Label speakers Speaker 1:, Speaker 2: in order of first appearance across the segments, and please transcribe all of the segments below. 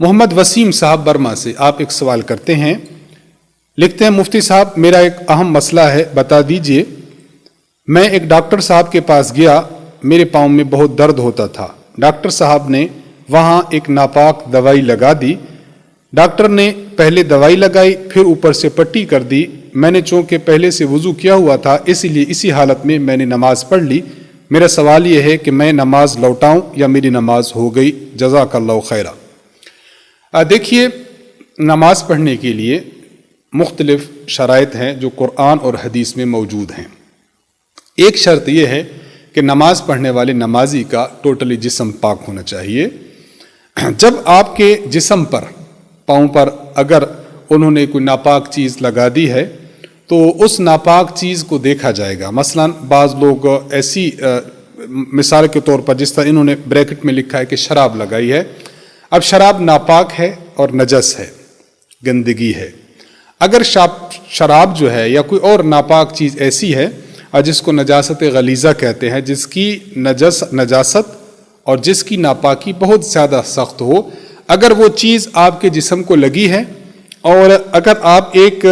Speaker 1: محمد وسیم صاحب برما سے آپ ایک سوال کرتے ہیں، لکھتے ہیں مفتی صاحب میرا ایک اہم مسئلہ ہے، بتا دیجئے۔ میں ایک ڈاکٹر صاحب کے پاس گیا، میرے پاؤں میں بہت درد ہوتا تھا، ڈاکٹر صاحب نے وہاں ایک ناپاک دوائی لگا دی۔ ڈاکٹر نے پہلے دوائی لگائی پھر اوپر سے پٹی کر دی، میں نے چونکہ پہلے سے وضو کیا ہوا تھا اسی لیے اسی حالت میں نے نماز پڑھ لی۔ میرا سوال یہ ہے کہ میں نماز لوٹاؤں یا میری نماز ہو گئی؟ جزاک اللہ خیرہ۔ دیکھیے، نماز پڑھنے کے لیے مختلف شرائط ہیں جو قرآن اور حدیث میں موجود ہیں۔ ایک شرط یہ ہے کہ نماز پڑھنے والے نمازی کا ٹوٹلی جسم پاک ہونا چاہیے۔ جب آپ کے جسم پر، پاؤں پر اگر انہوں نے کوئی ناپاک چیز لگا دی ہے تو اس ناپاک چیز کو دیکھا جائے گا۔ مثلا بعض لوگ ایسی مثال کے طور پر جس طرح انہوں نے بریکٹ میں لکھا ہے کہ شراب لگائی ہے، اب شراب ناپاک ہے اور نجس ہے، گندگی ہے۔ اگر شراب جو ہے یا کوئی اور ناپاک چیز ایسی ہے جس کو نجاست غلیظہ کہتے ہیں، جس کی نجاست اور جس کی ناپاکی بہت زیادہ سخت ہو، اگر وہ چیز آپ کے جسم کو لگی ہے اور اگر آپ ایک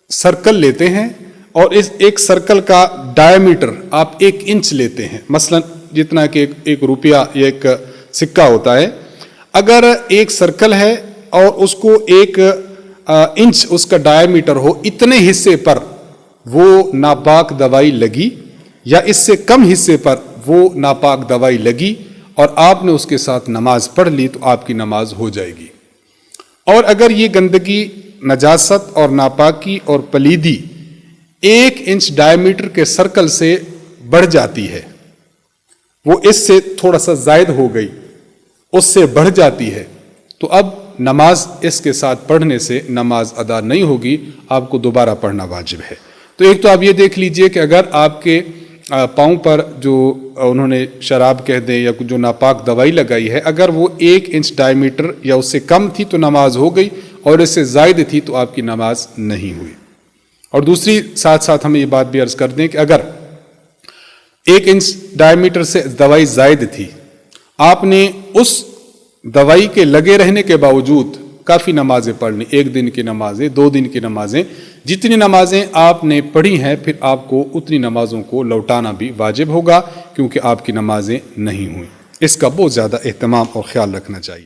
Speaker 1: سرکل لیتے ہیں اور اس ایک سرکل کا ڈائیمیٹر آپ 1 انچ لیتے ہیں، مثلا جتنا کہ ایک روپیہ یا ایک سکہ ہوتا ہے، اگر ایک سرکل ہے اور اس کو 1 انچ اس کا ڈائیمیٹر ہو، اتنے حصے پر وہ ناپاک دوائی لگی یا اس سے کم حصے پر وہ ناپاک دوائی لگی اور آپ نے اس کے ساتھ نماز پڑھ لی تو آپ کی نماز ہو جائے گی۔ اور اگر یہ گندگی، نجاست اور ناپاکی اور پلیدی 1 انچ ڈائیمیٹر کے سرکل سے بڑھ جاتی ہے، وہ اس سے تھوڑا سا زائد ہو گئی، اس سے بڑھ جاتی ہے، تو اب نماز اس کے ساتھ پڑھنے سے نماز ادا نہیں ہوگی، آپ کو دوبارہ پڑھنا واجب ہے۔ تو ایک تو آپ یہ دیکھ لیجئے کہ اگر آپ کے پاؤں پر جو انہوں نے شراب کہہ دیں یا جو ناپاک دوائی لگائی ہے، اگر وہ 1 انچ ڈائیمیٹر یا اس سے کم تھی تو نماز ہو گئی، اور اس سے زائد تھی تو آپ کی نماز نہیں ہوئی۔ اور دوسری ساتھ ہمیں یہ بات بھی عرض کر دیں کہ اگر 1 انچ ڈائیمیٹر سے دوائی زائد تھی، آپ نے اس دوائی کے لگے رہنے کے باوجود کافی نمازیں پڑھ لیں، 1 دن کی نمازیں، 2 دن کی نمازیں، جتنی نمازیں آپ نے پڑھی ہیں پھر آپ کو اتنی نمازوں کو لوٹانا بھی واجب ہوگا، کیونکہ آپ کی نمازیں نہیں ہوئیں۔ اس کا بہت زیادہ اہتمام اور خیال رکھنا چاہیے۔